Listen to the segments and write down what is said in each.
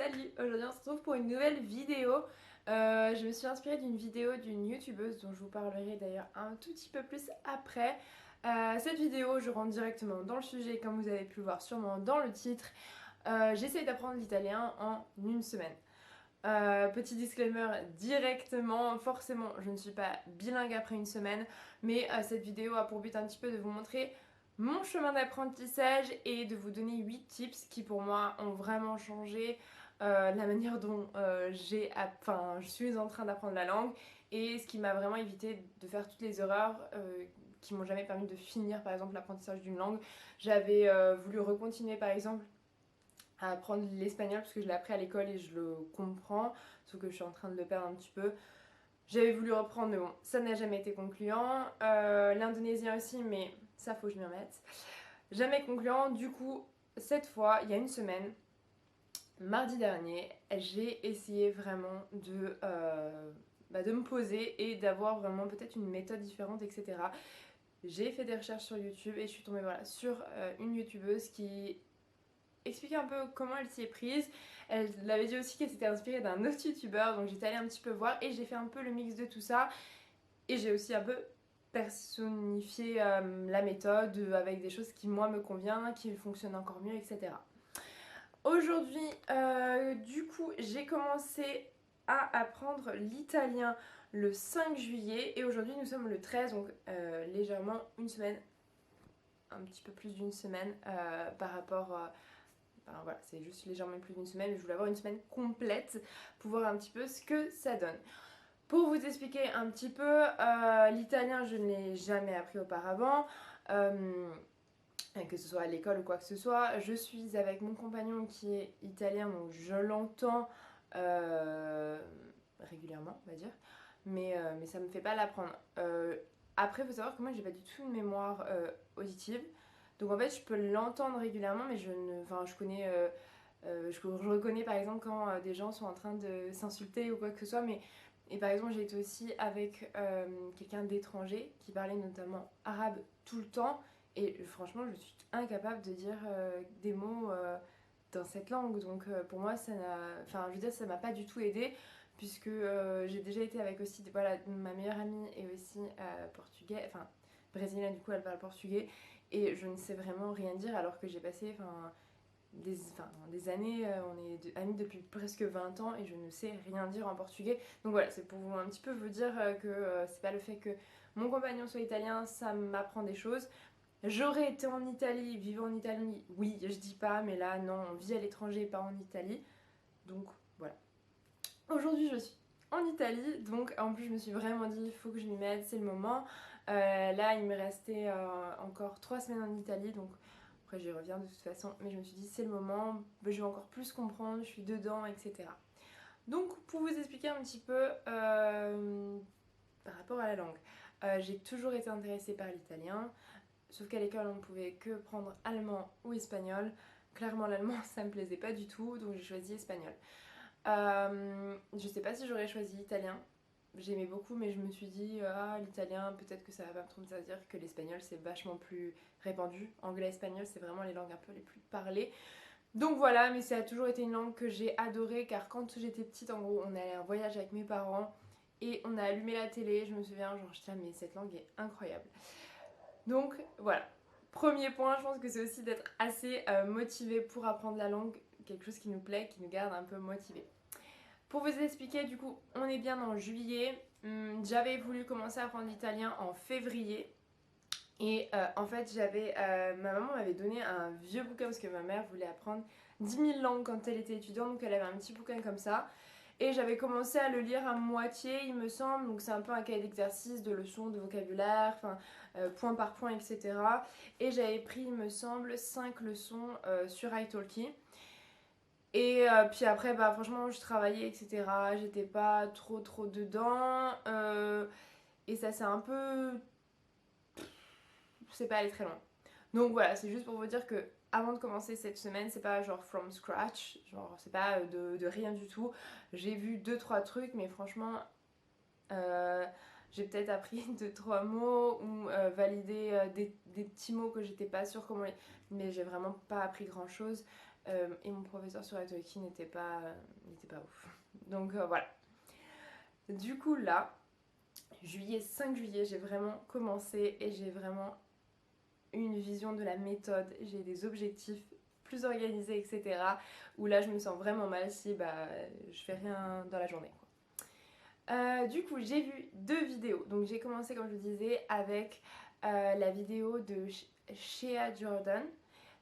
Salut, aujourd'hui on se retrouve pour une nouvelle vidéo. Je me suis inspirée d'une vidéo d'une youtubeuse dont je vous parlerai d'ailleurs un tout petit peu plus après. Cette vidéo, je rentre directement dans le sujet comme vous avez pu le voir sûrement dans le titre. J'essaye d'apprendre l'italien en une semaine. Petit disclaimer directement, forcément je ne suis pas bilingue après une semaine, mais cette vidéo a pour but un petit peu de vous montrer mon chemin d'apprentissage et de vous donner 8 tips qui pour moi ont vraiment changé la manière dont je suis en train d'apprendre la langue et ce qui m'a vraiment évité de faire toutes les erreurs qui m'ont jamais permis de finir par exemple l'apprentissage d'une langue. J'avais voulu recontinuer par exemple à apprendre l'espagnol parce que je l'ai appris à l'école et je le comprends, sauf que je suis en train de le perdre un petit peu. J'avais voulu reprendre, mais bon, ça n'a jamais été concluant. L'indonésien aussi, mais ça faut que je m'y remette. Jamais concluant. Du coup, cette fois, il y a une semaine, mardi dernier, j'ai essayé vraiment de me poser et d'avoir vraiment peut-être une méthode différente, etc. J'ai fait des recherches sur YouTube et je suis tombée voilà, sur une youtubeuse qui expliquer un peu comment elle s'y est prise. Elle avait dit aussi qu'elle s'était inspirée d'un autre youtubeur, donc j'étais allée un petit peu voir et j'ai fait un peu le mix de tout ça. Et j'ai aussi un peu personnifié la méthode avec des choses qui moi me conviennent, qui fonctionnent encore mieux, etc. Aujourd'hui, du coup, j'ai commencé à apprendre l'italien le 5 juillet et aujourd'hui nous sommes le 13, donc légèrement une semaine, un petit peu plus d'une semaine par rapport enfin, voilà, c'est juste légèrement plus d'une semaine, mais je voulais avoir une semaine complète pour voir un petit peu ce que ça donne. Pour vous expliquer un petit peu, l'italien je ne l'ai jamais appris auparavant, que ce soit à l'école ou quoi que ce soit. Je suis avec mon compagnon qui est italien, donc je l'entends régulièrement, on va dire, mais ça me fait pas l'apprendre. Après, il faut savoir que moi j'ai pas du tout une mémoire auditive. Donc en fait, je peux l'entendre régulièrement, mais je ne. Enfin, je connais. Je reconnais par exemple quand des gens sont en train de s'insulter ou quoi que ce soit, mais. Et par exemple, j'ai été aussi avec quelqu'un d'étranger qui parlait notamment arabe tout le temps. Et franchement, je suis incapable de dire des mots dans cette langue. Donc pour moi, ça n'a. Enfin, je veux dire, ça m'a pas du tout aidé puisque j'ai déjà été avec aussi voilà, ma meilleure amie et aussi portugais, enfin brésilienne du coup elle parle portugais et je ne sais vraiment rien dire alors que j'ai passé des années, on est amis depuis presque 20 ans et je ne sais rien dire en portugais. Donc voilà, c'est pour un petit peu vous dire que c'est pas le fait que mon compagnon soit italien, ça m'apprend des choses. J'aurais été en Italie, vivre en Italie, oui, je dis pas, mais là non, on vit à l'étranger, pas en Italie. Donc voilà. Aujourd'hui, je suis en Italie, donc en plus, je me suis vraiment dit, il faut que je m'y mette, c'est le moment. Là, il me restait encore 3 semaines en Italie, donc après, j'y reviens de toute façon, mais je me suis dit, c'est le moment, je vais encore plus comprendre, je suis dedans, etc. Donc, pour vous expliquer un petit peu par rapport à la langue, j'ai toujours été intéressée par l'italien, sauf qu'à l'école, on ne pouvait que prendre allemand ou espagnol. Clairement, l'allemand, ça me plaisait pas du tout, donc j'ai choisi espagnol. Je sais pas si j'aurais choisi l'italien. J'aimais beaucoup, mais je me suis dit, ah, l'italien, peut-être que ça va pas trop me dire que l'espagnol c'est vachement plus répandu. Anglais, espagnol, c'est vraiment les langues un peu les plus parlées. Donc voilà, mais ça a toujours été une langue que j'ai adorée car quand j'étais petite, en gros, on allait en voyage avec mes parents et on a allumé la télé. Je me souviens, genre, je disais, mais cette langue est incroyable. Donc voilà. Premier point, je pense que c'est aussi d'être assez motivé pour apprendre la langue, quelque chose qui nous plaît, qui nous garde un peu motivé. Pour vous expliquer, du coup, on est bien en juillet. J'avais voulu commencer à apprendre l'italien en février. Et en fait, ma maman m'avait donné un vieux bouquin parce que ma mère voulait apprendre 10 000 langues quand elle était étudiante. Donc elle avait un petit bouquin comme ça. Et j'avais commencé à le lire à moitié, il me semble. Donc c'est un peu un cahier d'exercice, de leçons, de vocabulaire, point par point, etc. Et j'avais pris, il me semble, 5 leçons sur italki. Et puis après, bah, franchement, je travaillais, etc. J'étais pas trop dedans. Et ça c'est un peu. C'est pas aller très loin. Donc voilà, c'est juste pour vous dire que avant de commencer cette semaine, c'est pas genre from scratch, genre c'est pas de rien du tout. J'ai vu deux trois trucs, mais franchement, euh, j'ai peut-être appris deux trois mots ou validé des petits mots que j'étais pas sûre comment. Mais j'ai vraiment pas appris grand chose. et mon professeur sur Italki n'était pas ouf. Donc voilà. Du coup là, 5 juillet, j'ai vraiment commencé et j'ai vraiment une vision de la méthode, j'ai des objectifs plus organisés, etc. Où là, je me sens vraiment mal si je fais rien dans la journée. Du coup, j'ai vu 2 vidéos. Donc j'ai commencé, comme je vous disais, avec la vidéo de Shea Jordan.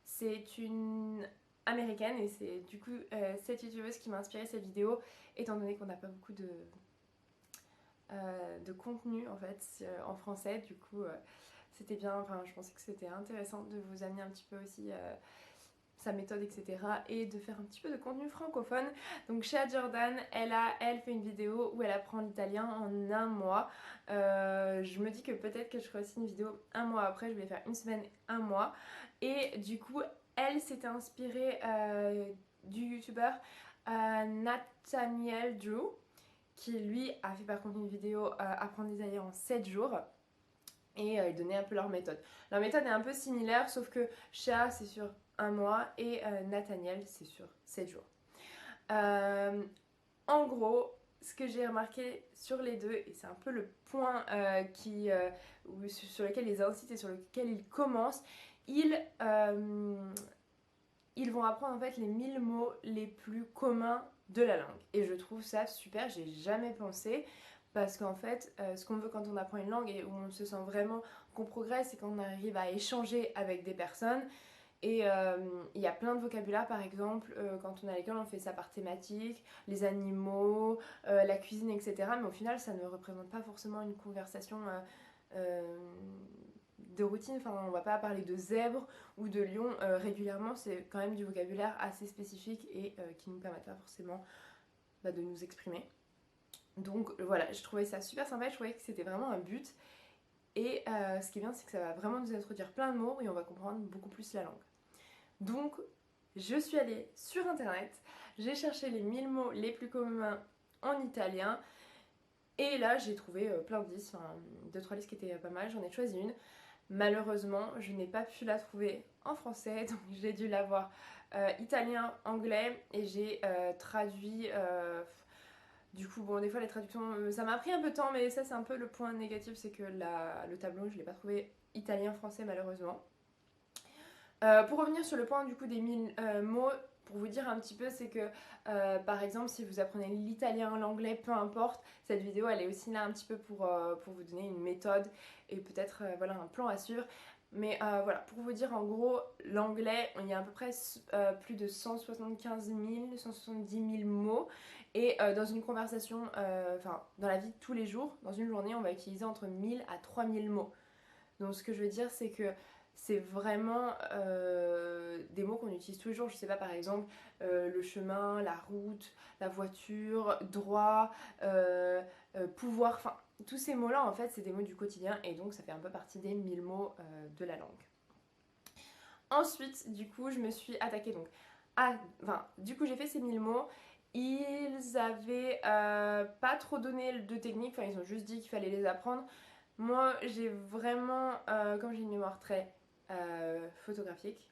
C'est une américaine et c'est du coup cette youtubeuse qui m'a inspiré cette vidéo, étant donné qu'on n'a pas beaucoup de contenu en fait en français. Du coup, c'était bien, enfin je pensais que c'était intéressant de vous amener un petit peu aussi sa méthode, etc. et de faire un petit peu de contenu francophone. Donc Shea Jordan, elle fait une vidéo où elle apprend l'italien en un mois. Je me dis que peut-être que je ferai aussi une vidéo un mois après, je vais faire une semaine, un mois. Et du coup, elle s'était inspirée du youtubeur Nathaniel Drew, qui lui a fait par contre une vidéo apprendre l'italien en 7 jours. Et ils donnaient un peu leur méthode. Leur méthode est un peu similaire, sauf que Shea c'est sur un mois et Nathaniel c'est sur 7 jours. En gros, ce que j'ai remarqué sur les deux, et c'est un peu le point sur lequel ils incitent et sur lequel ils commencent, ils vont apprendre en fait les 1000 mots les plus communs de la langue. Et je trouve ça super, j'ai jamais pensé. Parce qu'en fait, ce qu'on veut quand on apprend une langue et où on se sent vraiment qu'on progresse, c'est quand on arrive à échanger avec des personnes. Et il y a plein de vocabulaire, par exemple, quand on est à l'école, on fait ça par thématique, les animaux, la cuisine, etc. Mais au final, ça ne représente pas forcément une conversation de routine. Enfin, on ne va pas parler de zèbre ou de lion régulièrement. C'est quand même du vocabulaire assez spécifique et qui ne nous permettent pas forcément de nous exprimer. Donc voilà, je trouvais ça super sympa, je trouvais que c'était vraiment un but. Et ce qui est bien, c'est que ça va vraiment nous introduire plein de mots et on va comprendre beaucoup plus la langue. Donc, je suis allée sur internet, j'ai cherché les 1000 mots les plus communs en italien. Et là, j'ai trouvé plein de listes, enfin 2-3 listes qui étaient pas mal, j'en ai choisi une. Malheureusement, je n'ai pas pu la trouver en français, donc j'ai dû l'avoir italien, anglais, et j'ai traduit... Du coup, bon, des fois les traductions, ça m'a pris un peu de temps, mais ça c'est un peu le point négatif, c'est que le tableau, je ne l'ai pas trouvé italien-français malheureusement. Pour revenir sur le point du coup des 1000 mots, pour vous dire un petit peu, c'est que par exemple, si vous apprenez l'italien, l'anglais, peu importe, cette vidéo elle est aussi là un petit peu pour vous donner une méthode et peut-être voilà, un plan à suivre. Mais voilà, pour vous dire en gros, l'anglais, il y a à peu près plus de 175 000, 170 000 mots. Et dans une conversation, enfin dans la vie de tous les jours, dans une journée, on va utiliser entre 1000 à 3000 mots. Donc ce que je veux dire, c'est que c'est vraiment des mots qu'on utilise tous les jours. Je sais pas, par exemple, le chemin, la route, la voiture, droit, pouvoir, enfin, tous ces mots-là, en fait, c'est des mots du quotidien et donc ça fait un peu partie des 1000 mots de la langue. Ensuite, du coup, je me suis attaquée donc du coup, j'ai fait ces 1000 mots. Ils avaient pas trop donné de technique, enfin, ils ont juste dit qu'il fallait les apprendre. Moi, j'ai vraiment, comme j'ai une mémoire très photographique,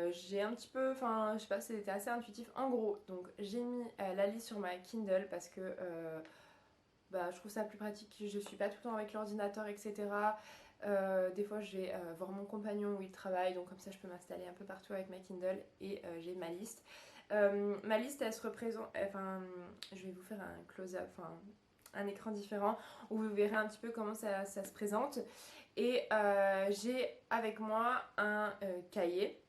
j'ai un petit peu, enfin, je sais pas, c'était assez intuitif. En gros, donc j'ai mis la liste sur ma Kindle parce que je trouve ça plus pratique. Je suis pas tout le temps avec l'ordinateur, etc. Des fois, je vais voir mon compagnon où il travaille, donc comme ça, je peux m'installer un peu partout avec ma Kindle et j'ai ma liste. Ma liste, elle se représente, enfin, je vais vous faire un close-up, enfin, un écran différent où vous verrez un petit peu comment ça se présente. Et j'ai avec moi un cahier.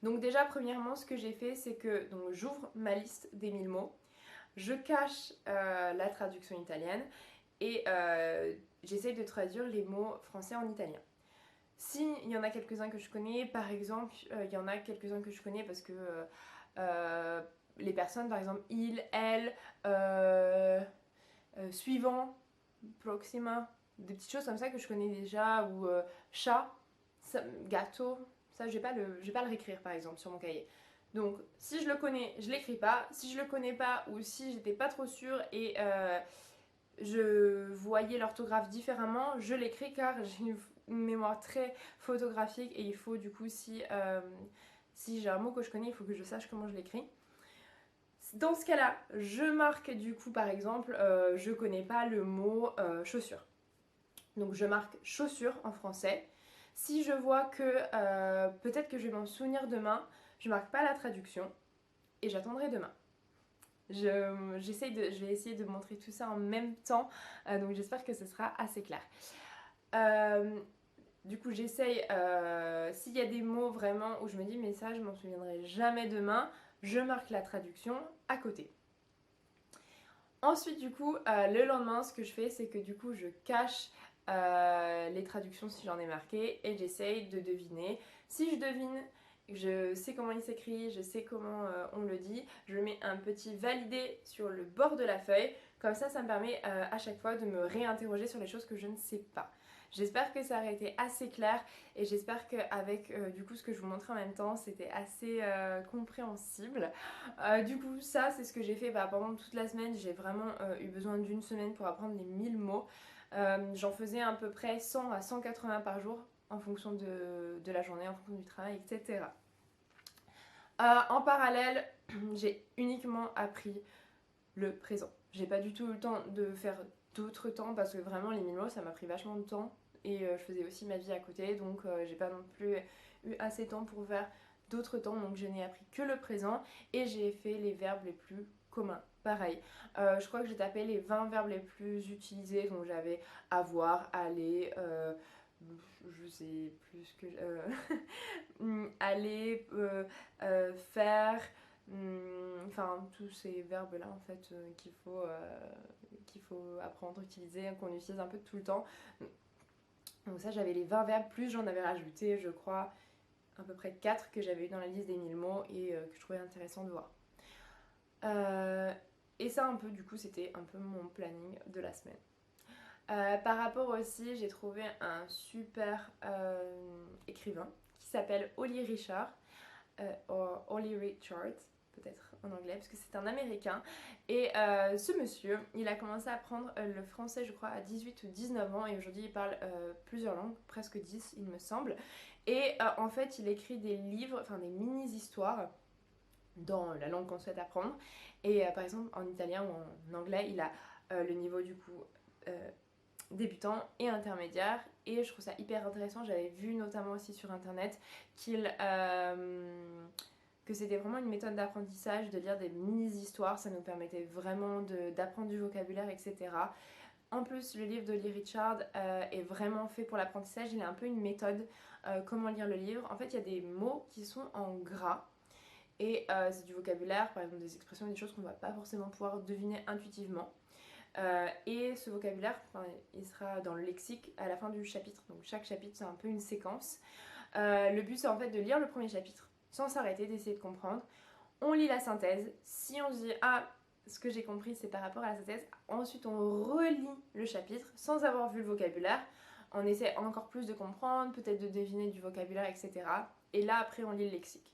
Donc déjà, premièrement, ce que j'ai fait, c'est que j'ouvre ma liste des 1000 mots, je cache la traduction italienne et j'essaye de traduire les mots français en italien. S'il y en a quelques-uns que je connais, par exemple, il y en a quelques-uns que je connais parce que les personnes, par exemple, il, elle, suivant, proxima, des petites choses comme ça que je connais déjà, ou chat, gâteau, ça je vais pas le réécrire par exemple sur mon cahier. Donc si je le connais, je l'écris pas. Si je le connais pas ou si j'étais pas trop sûre et je voyais l'orthographe différemment, je l'écris car j'ai une mémoire très photographique et il faut du coup Si j'ai un mot que je connais, il faut que je sache comment je l'écris. Dans ce cas-là, je marque du coup par exemple, je connais pas le mot chaussure. Donc je marque chaussure en français. Si je vois que peut-être que je vais m'en souvenir demain, je marque pas la traduction et j'attendrai demain. Je vais essayer de montrer tout ça en même temps, donc j'espère que ce sera assez clair. Du coup, j'essaye, s'il y a des mots vraiment où je me dis mais ça je m'en souviendrai jamais demain, je marque la traduction à côté. Ensuite, du coup, le lendemain, ce que je fais, c'est que du coup, je cache les traductions si j'en ai marqué et j'essaye de deviner. Si je devine, je sais comment il s'écrit, je sais comment on le dit, je mets un petit validé sur le bord de la feuille. Comme ça me permet à chaque fois de me réinterroger sur les choses que je ne sais pas. J'espère que ça aurait été assez clair et j'espère qu'avec du coup ce que je vous montrais en même temps, c'était assez compréhensible. Du coup, ça c'est ce que j'ai fait pendant toute la semaine. J'ai vraiment eu besoin d'une semaine pour apprendre les 1000 mots. J'en faisais à peu près 100 à 180 par jour en fonction de la journée, en fonction du travail, etc. En parallèle, j'ai uniquement appris le présent. J'ai pas du tout eu le temps de faire d'autres temps parce que vraiment les 1000 mots ça m'a pris vachement de temps et je faisais aussi ma vie à côté donc j'ai pas non plus eu assez de temps pour faire d'autres temps donc je n'ai appris que le présent et j'ai fait les verbes les plus communs. Pareil, je crois que j'ai tapé les 20 verbes les plus utilisés donc j'avais avoir, aller, je sais plus ce que aller, faire, enfin tous ces verbes là en fait qu'il faut apprendre, utiliser, qu'on utilise un peu tout le temps. Donc ça j'avais les 20 verbes plus j'en avais rajouté je crois à peu près 4 que j'avais eu dans la liste des 1000 mots et que je trouvais intéressant de voir. Et ça un peu du coup c'était un peu mon planning de la semaine. Par rapport aussi j'ai trouvé un super écrivain qui s'appelle Holly Richard. Holly Richard peut-être en anglais, parce que c'est un américain. Et ce monsieur, il a commencé à apprendre le français, je crois, à 18 ou 19 ans, et aujourd'hui il parle plusieurs langues, presque 10 il me semble. Et en fait, il écrit des livres, enfin des mini-histoires dans la langue qu'on souhaite apprendre. Et par exemple, en italien ou en anglais, il a le niveau du coup débutant et intermédiaire et je trouve ça hyper intéressant. J'avais vu notamment aussi sur internet que c'était vraiment une méthode d'apprentissage de lire des mini-histoires, ça nous permettait vraiment d'apprendre du vocabulaire, etc. En plus, le livre de Lee Richard est vraiment fait pour l'apprentissage. Il a un peu une méthode comment lire le livre. En fait, il y a des mots qui sont en gras et c'est du vocabulaire, par exemple des expressions, des choses qu'on ne va pas forcément pouvoir deviner intuitivement. Et ce vocabulaire, il sera dans le lexique à la fin du chapitre. Donc chaque chapitre, c'est un peu une séquence. Le but, c'est en fait de lire le premier chapitre sans s'arrêter, d'essayer de comprendre. On lit la synthèse. Si on se dit, ah, ce que j'ai compris, c'est par rapport à la synthèse. Ensuite, on relit le chapitre sans avoir vu le vocabulaire. On essaie encore plus de comprendre, peut-être de deviner du vocabulaire, etc. Et là, après, on lit le lexique.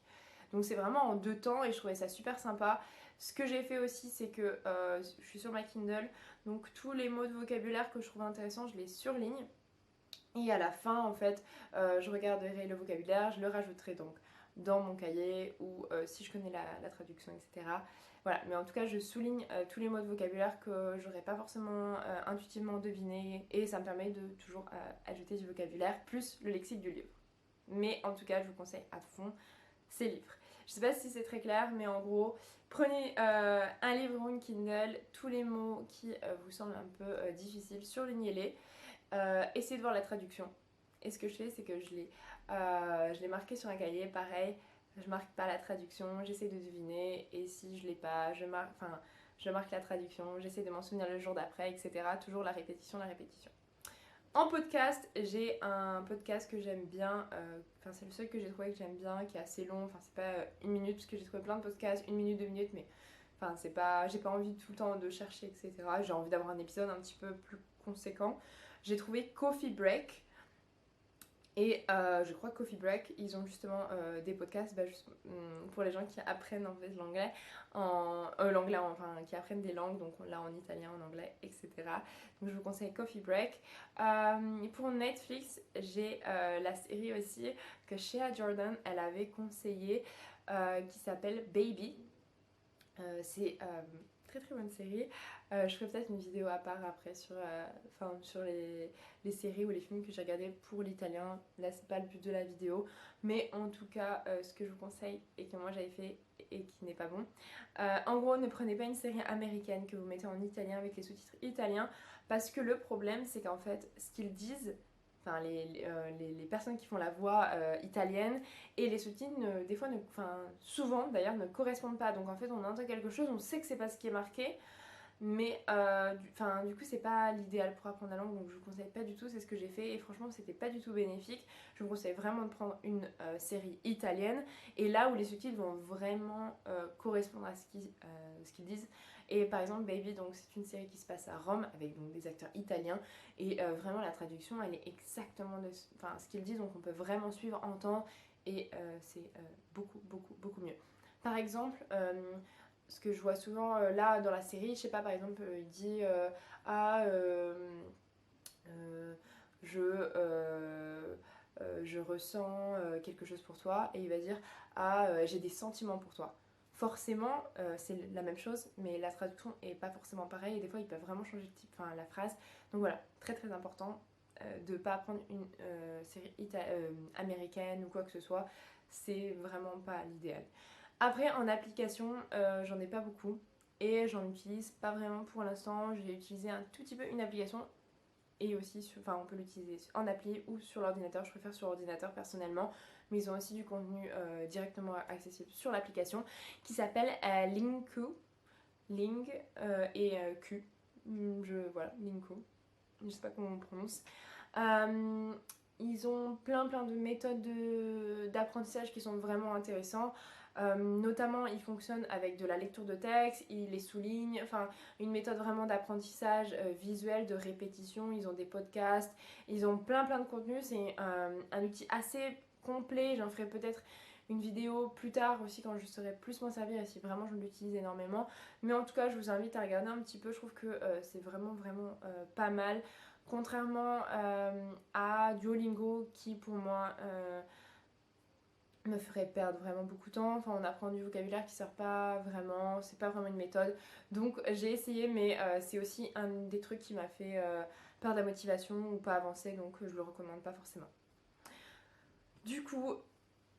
Donc c'est vraiment en 2 temps et je trouvais ça super sympa. Ce que j'ai fait aussi, c'est que je suis sur ma Kindle, donc tous les mots de vocabulaire que je trouve intéressants, je les surligne. Et à la fin, en fait, je regarderai le vocabulaire, je le rajouterai donc dans mon cahier ou si je connais la traduction, etc. Voilà, mais en tout cas, je souligne tous les mots de vocabulaire que j'aurais pas forcément intuitivement deviné et ça me permet de toujours ajouter du vocabulaire plus le lexique du livre. Mais en tout cas, je vous conseille à fond ces livres. Je sais pas si c'est très clair, mais en gros, prenez un livre ou une Kindle, tous les mots qui vous semblent un peu difficiles, surlignez-les. Essayez de voir la traduction. Et ce que je fais, c'est que je l'ai marqué sur un cahier, pareil. Je marque pas la traduction, j'essaie de deviner. Et si je l'ai pas, je marque la traduction, j'essaie de m'en souvenir le jour d'après, etc. Toujours la répétition, la répétition. En podcast, j'ai un podcast que j'aime bien, c'est le seul que j'ai trouvé que j'aime bien, qui est assez long, c'est pas 1 minute, parce que j'ai trouvé plein de podcasts, 1 minute, 2 minutes, mais c'est pas, j'ai pas envie tout le temps de chercher, etc. J'ai envie d'avoir un épisode un petit peu plus conséquent. J'ai trouvé Coffee Break, Et je crois que Coffee Break, ils ont justement des podcasts pour les gens qui apprennent en fait l'anglais, l'anglais, enfin qui apprennent des langues, donc là en italien, en anglais, etc. Donc je vous conseille Coffee Break. Pour Netflix, j'ai la série aussi que Shea Jordan, elle avait conseillé, qui s'appelle Baby. C'est très très bonne série. Je ferai peut-être une vidéo à part après sur les séries ou les films que j'ai regardés pour l'italien. Là, c'est pas le but de la vidéo, mais en tout cas, ce que je vous conseille et que moi j'avais fait et qui n'est pas bon. En gros, ne prenez pas une série américaine que vous mettez en italien avec les sous-titres italiens, parce que le problème, c'est qu'en fait, ce qu'ils disent, enfin les personnes qui font la voix italienne et les sous-titres des fois souvent d'ailleurs ne correspondent pas, donc en fait on entend quelque chose, on sait que c'est pas ce qui est marqué, mais du coup c'est pas l'idéal pour apprendre la langue, donc je vous conseille pas du tout. C'est ce que j'ai fait et franchement c'était pas du tout bénéfique. Je vous conseille vraiment de prendre une série italienne, et là où les sous-titres vont vraiment correspondre à ce qu'ils disent. Et par exemple Baby, donc c'est une série qui se passe à Rome avec donc des acteurs italiens, et vraiment la traduction elle est exactement ce qu'ils disent, donc on peut vraiment suivre en temps, et c'est beaucoup beaucoup beaucoup mieux. Par exemple, ce que je vois souvent là dans la série, je sais pas, par exemple, il dit ah euh, je je ressens quelque chose pour toi, et il va dire ah j'ai des sentiments pour toi. Forcément, c'est la même chose, mais la traduction est pas forcément pareille, et des fois ils peuvent vraiment changer le type, enfin la phrase. Donc voilà, très très important de pas prendre une série américaine ou quoi que ce soit, c'est vraiment pas l'idéal. Après, en application, j'en ai pas beaucoup et j'en utilise pas vraiment pour l'instant. J'ai utilisé un tout petit peu une application, et aussi, on peut l'utiliser en appli ou sur l'ordinateur. Je préfère sur l'ordinateur personnellement, mais ils ont aussi du contenu directement accessible sur l'application qui s'appelle Linku. Ling et Q. Voilà, Linku. Je sais pas comment on prononce. Ils ont plein de méthodes d'apprentissage qui sont vraiment intéressantes. Notamment, ils fonctionnent avec de la lecture de texte, ils les soulignent, enfin une méthode vraiment d'apprentissage visuel, de répétition. Ils ont des podcasts, ils ont plein de contenus. C'est un outil assez complet. J'en ferai peut-être une vidéo plus tard aussi quand je saurai plus m'en servir et si vraiment je l'utilise énormément. Mais en tout cas, je vous invite à regarder un petit peu. Je trouve que c'est vraiment pas mal. Contrairement à Duolingo qui pour moi me ferait perdre vraiment beaucoup de temps. Enfin, on apprend du vocabulaire qui sert pas vraiment, c'est pas vraiment une méthode. Donc j'ai essayé, mais c'est aussi un des trucs qui m'a fait perdre la motivation ou pas avancer, donc je le recommande pas forcément. Du coup,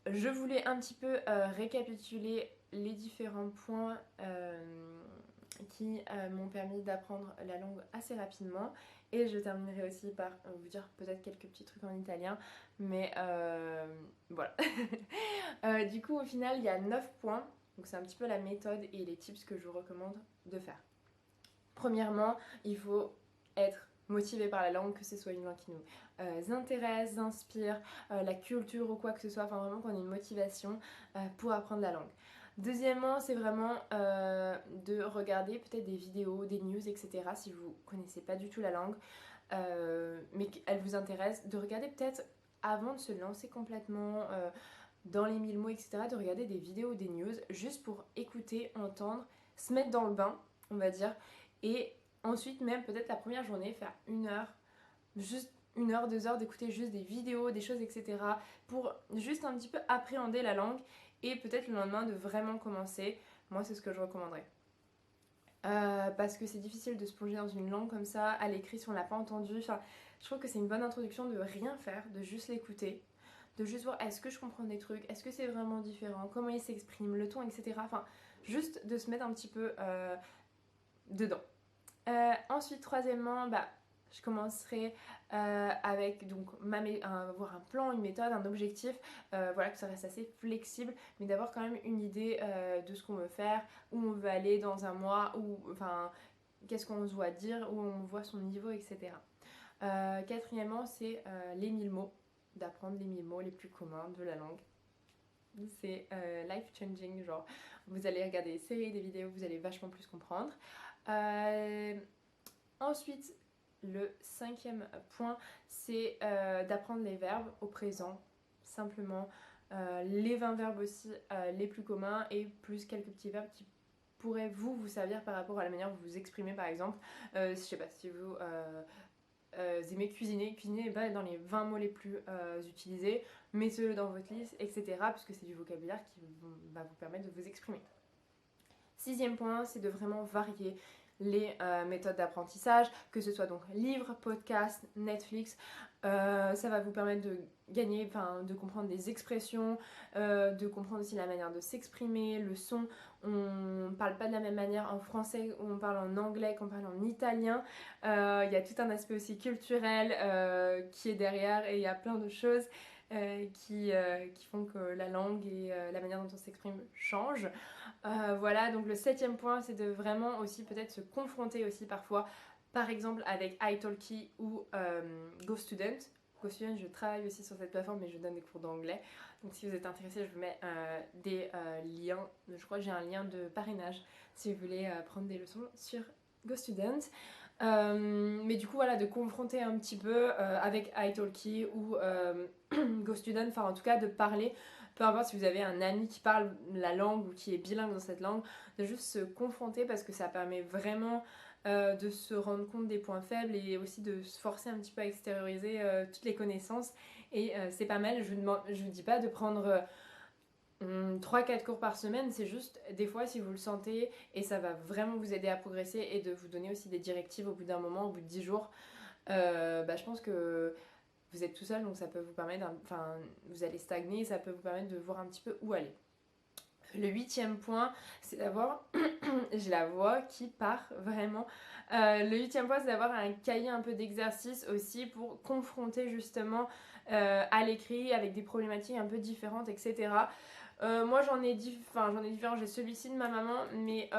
je voulais un petit peu récapituler les différents points qui m'ont permis d'apprendre la langue assez rapidement. Et je terminerai aussi par vous dire peut-être quelques petits trucs en italien. Mais voilà. Du coup, au final, il y a 9 points. Donc c'est un petit peu la méthode et les tips que je vous recommande de faire. Premièrement, il faut être motivé par la langue, que ce soit une langue qui nous intéresse, inspire, la culture ou quoi que ce soit, enfin vraiment qu'on ait une motivation pour apprendre la langue. Deuxièmement, c'est vraiment de regarder peut-être des vidéos, des news, etc. si vous ne connaissez pas du tout la langue, mais qu'elle vous intéresse, de regarder peut-être avant de se lancer complètement dans les 1000 mots, etc., de regarder des vidéos, des news, juste pour écouter, entendre, se mettre dans le bain, on va dire, et ensuite même peut-être la première journée, faire 1 heure, juste 1 heure, 2 heures d'écouter juste des vidéos, des choses, etc. pour juste un petit peu appréhender la langue, et peut-être le lendemain de vraiment commencer. Moi, c'est ce que je recommanderais. Parce que c'est difficile de se plonger dans une langue comme ça, à l'écrit, si on l'a pas entendu. Enfin, je trouve que c'est une bonne introduction de rien faire, de juste l'écouter, de juste voir est-ce que je comprends des trucs, est-ce que c'est vraiment différent, comment il s'exprime, le ton, etc. Enfin, juste de se mettre un petit peu dedans. Ensuite, troisièmement, je commencerai avec donc avoir un plan, une méthode, un objectif, voilà, que ça reste assez flexible, mais d'avoir quand même une idée de ce qu'on veut faire, où on veut aller dans un mois, ou enfin qu'est-ce qu'on doit dire, où on voit son niveau, etc. Quatrièmement, c'est les 1000 mots, d'apprendre les 1000 mots les plus communs de la langue. C'est life changing, genre vous allez regarder des séries, des vidéos, vous allez vachement plus comprendre. Ensuite, le 5e point, c'est d'apprendre les verbes au présent, simplement. Les 20 verbes aussi les plus communs et plus quelques petits verbes qui pourraient vous servir par rapport à la manière dont vous vous exprimez par exemple. Je sais pas, si vous aimez cuisiner pas dans les 20 mots les plus utilisés, mettez-le dans votre liste, etc. puisque c'est du vocabulaire qui va vous permettre de vous exprimer. 6e point, c'est de vraiment varier les méthodes d'apprentissage, que ce soit donc livres, podcasts, Netflix. Ça va vous permettre de gagner, de comprendre des expressions, de comprendre aussi la manière de s'exprimer, le son. On ne parle pas de la même manière en français, on parle en anglais, qu'on parle en italien. Il y a tout un aspect aussi culturel qui est derrière et il y a plein de choses qui font que la langue et la manière dont on s'exprime changent. Voilà, donc le 7e point, c'est de vraiment aussi peut-être se confronter aussi parfois, par exemple avec italki ou GoStudent. GoStudent, je travaille aussi sur cette plateforme, mais je donne des cours d'anglais. Donc si vous êtes intéressé, je vous mets des liens. Je crois que j'ai un lien de parrainage si vous voulez prendre des leçons sur GoStudent. Mais du coup, voilà, de confronter un petit peu avec italki ou GoStudent, enfin en tout cas de parler. Peu importe si vous avez un ami qui parle la langue ou qui est bilingue dans cette langue, de juste se confronter parce que ça permet vraiment de se rendre compte des points faibles et aussi de se forcer un petit peu à extérioriser toutes les connaissances. Et c'est pas mal, je vous dis pas de prendre 3-4 cours par semaine, c'est juste des fois si vous le sentez et ça va vraiment vous aider à progresser et de vous donner aussi des directives au bout d'un moment, au bout de 10 jours. Je pense que vous êtes tout seul, donc ça peut vous permettre, vous allez stagner, ça peut vous permettre de voir un petit peu où aller. Le 8e point, c'est d'avoir, j'ai la voix qui part vraiment. Le 8e point, c'est d'avoir un cahier un peu d'exercice aussi pour confronter justement à l'écrit avec des problématiques un peu différentes, etc. Moi j'en ai différents, j'ai celui-ci de ma maman, mais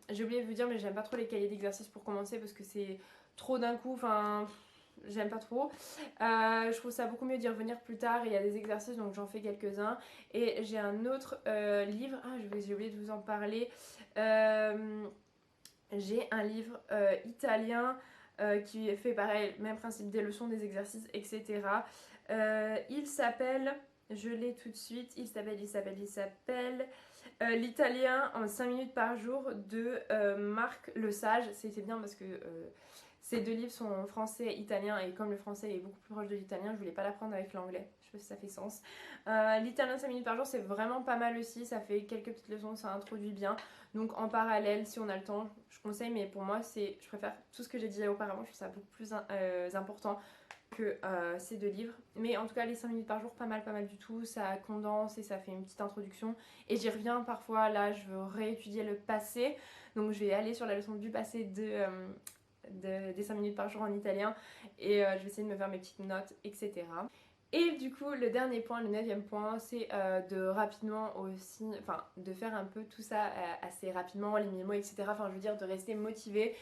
j'ai oublié de vous dire, mais j'aime pas trop les cahiers d'exercice pour commencer parce que c'est trop d'un coup, j'aime pas trop. Je trouve ça beaucoup mieux d'y revenir plus tard. Il y a des exercices, donc j'en fais quelques-uns. Et j'ai un autre livre. J'ai oublié de vous en parler. J'ai un livre italien qui fait pareil, même principe, des leçons, des exercices, etc. Il s'appelle, je l'ai tout de suite, il s'appelle L'italien en 5 minutes par jour de Marc Le Sage. C'était bien parce que ces deux livres sont en français et italien et comme le français est beaucoup plus proche de l'italien, je voulais pas l'apprendre avec l'anglais. Je sais pas si ça fait sens. L'italien 5 minutes par jour, c'est vraiment pas mal aussi. Ça fait quelques petites leçons, ça introduit bien. Donc en parallèle, si on a le temps, je conseille, mais pour moi, je préfère tout ce que j'ai dit auparavant. Je trouve ça beaucoup plus important que ces deux livres. Mais en tout cas, les 5 minutes par jour, pas mal du tout. Ça condense et ça fait une petite introduction. Et j'y reviens parfois. Là, je veux réétudier le passé. Donc je vais aller sur la leçon du passé des 5 minutes par jour en italien. Et je vais essayer de me faire mes petites notes, etc. Et du coup, le dernier point, le 9e point, c'est de rapidement aussi, de faire un peu tout ça assez rapidement, les mots, etc. Je veux dire, de rester motivé.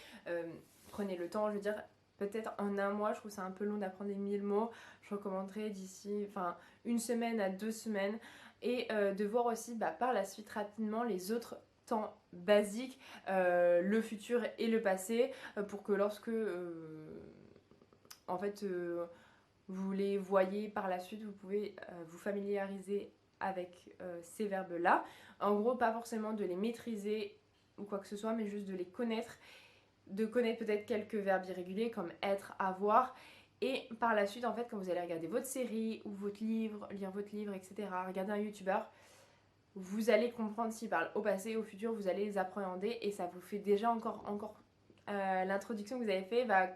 Prenez le temps, je veux dire, peut-être en un mois, je trouve ça un peu long d'apprendre les 1000 mots. Je recommanderais d'ici, 1 semaine à 2 semaines. Et de voir aussi par la suite rapidement les autres temps basiques, le futur et le passé, pour que lorsque vous les voyez par la suite, vous pouvez vous familiariser avec ces verbes-là. En gros, pas forcément de les maîtriser ou quoi que ce soit, mais juste de les connaître, de connaître peut-être quelques verbes irréguliers comme être, avoir. Et par la suite, en fait, quand vous allez regarder votre série ou votre livre, lire votre livre, etc., regarder un youtubeur, vous allez comprendre s'il parle au passé, au futur, vous allez les appréhender et ça vous fait déjà encore l'introduction que vous avez fait va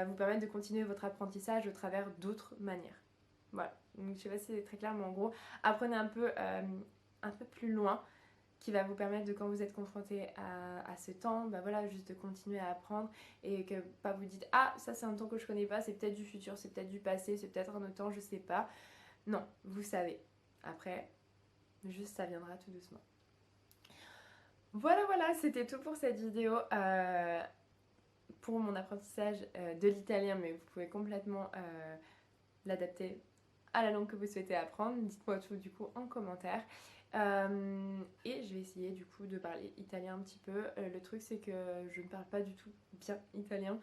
vous permettre de continuer votre apprentissage au travers d'autres manières. Voilà, donc je sais pas si c'est très clair, mais en gros, apprenez un peu plus loin, qui va vous permettre de, quand vous êtes confronté à ce temps, juste de continuer à apprendre et que pas vous dites ça c'est un temps que je connais pas, c'est peut-être du futur, c'est peut-être du passé, c'est peut-être un autre temps, je sais pas. Non, vous savez. Après, juste ça viendra tout doucement. Voilà, c'était tout pour cette vidéo. Pour mon apprentissage de l'italien, mais vous pouvez complètement l'adapter à la langue que vous souhaitez apprendre. Dites-moi tout du coup en commentaire. Et je vais essayer du coup de parler italien un petit peu. Le truc c'est que je ne parle pas du tout bien italien.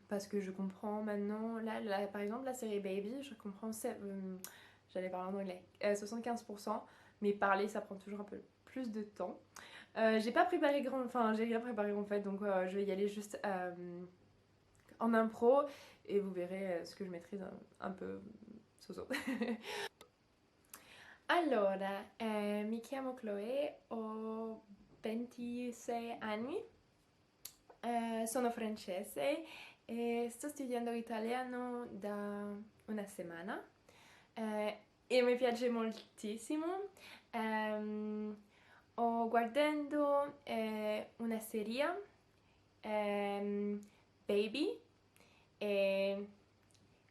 Parce que je comprends maintenant, là, par exemple la série Baby, je comprends, j'allais parler en anglais, 75%, mais parler ça prend toujours un peu plus de temps. J'ai pas préparé enfin j'ai rien préparé en fait, donc je vais y aller juste en impro et vous verrez ce que je maîtrise un peu soso. Allora, mi chiamo Chloé, ho 26 anni, sono francese e sto studiando italiano da una settimana e mi piace moltissimo. Ho guardando una serie, Baby, e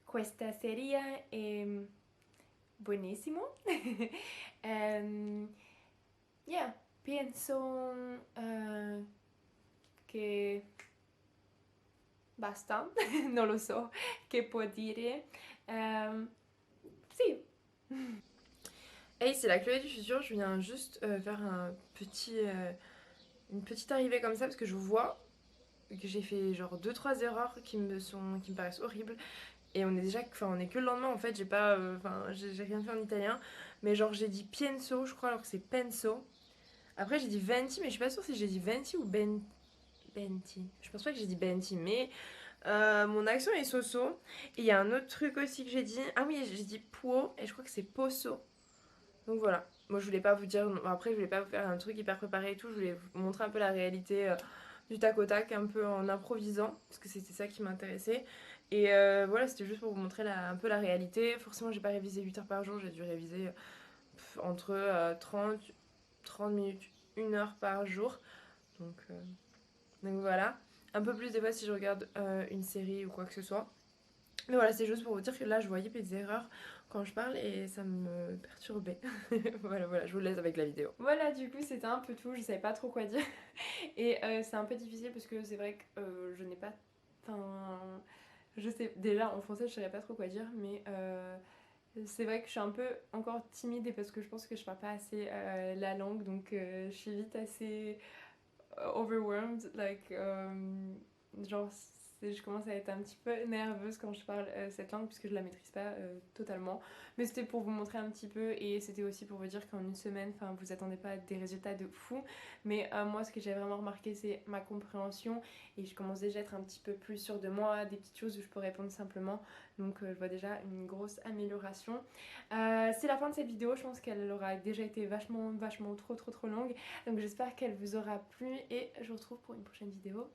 questa serie è buonissimo. Yeah, penso che basta, non lo so che può dire. Si. Hey, c'est la Chloé du futur, je viens juste faire une petite arrivée comme ça parce que je vois que j'ai fait genre deux trois erreurs qui me paraissent horribles. Et on est déjà, enfin on est que le lendemain en fait, j'ai pas, enfin j'ai rien fait en italien, mais genre j'ai dit pienso je crois alors que c'est penso. Après j'ai dit venti mais je suis pas sûre si j'ai dit venti ou benti. Je pense pas que j'ai dit benti mais mon accent est so-so. Et il y a un autre truc aussi que j'ai dit, ah oui j'ai dit puo et je crois que c'est posso. Donc voilà, moi je voulais pas vous dire, après je voulais pas vous faire un truc hyper préparé et tout, je voulais vous montrer un peu la réalité du tac au tac, un peu en improvisant, parce que c'était ça qui m'intéressait. Et voilà, c'était juste pour vous montrer un peu la réalité. Forcément, j'ai pas révisé 8 heures par jour, j'ai dû réviser entre 30 minutes, 1 heure par jour. Donc voilà, un peu plus des fois si je regarde une série ou quoi que ce soit. Mais voilà, c'est juste pour vous dire que là, je voyais des erreurs quand je parle et ça me perturbait. Voilà, je vous laisse avec la vidéo. Voilà, du coup, c'était un peu tout. Je savais pas trop quoi dire. Et c'est un peu difficile parce que c'est vrai que je n'ai pas. Enfin. Je sais. Déjà, en français, je savais pas trop quoi dire, mais. C'est vrai que je suis un peu encore timide et parce que je pense que je parle pas assez la langue, donc je suis vite assez overwhelmed, like, genre je commence à être un petit peu nerveuse quand je parle cette langue puisque je la maîtrise pas totalement, mais c'était pour vous montrer un petit peu et c'était aussi pour vous dire qu'en une semaine, enfin vous attendez pas des résultats de fou, mais moi ce que j'ai vraiment remarqué c'est ma compréhension et je commence déjà à être un petit peu plus sûre de moi, des petites choses où je peux répondre simplement, donc je vois déjà une grosse amélioration. C'est la fin de cette vidéo, je pense qu'elle aura déjà été vachement trop longue, donc j'espère qu'elle vous aura plu et je vous retrouve pour une prochaine vidéo.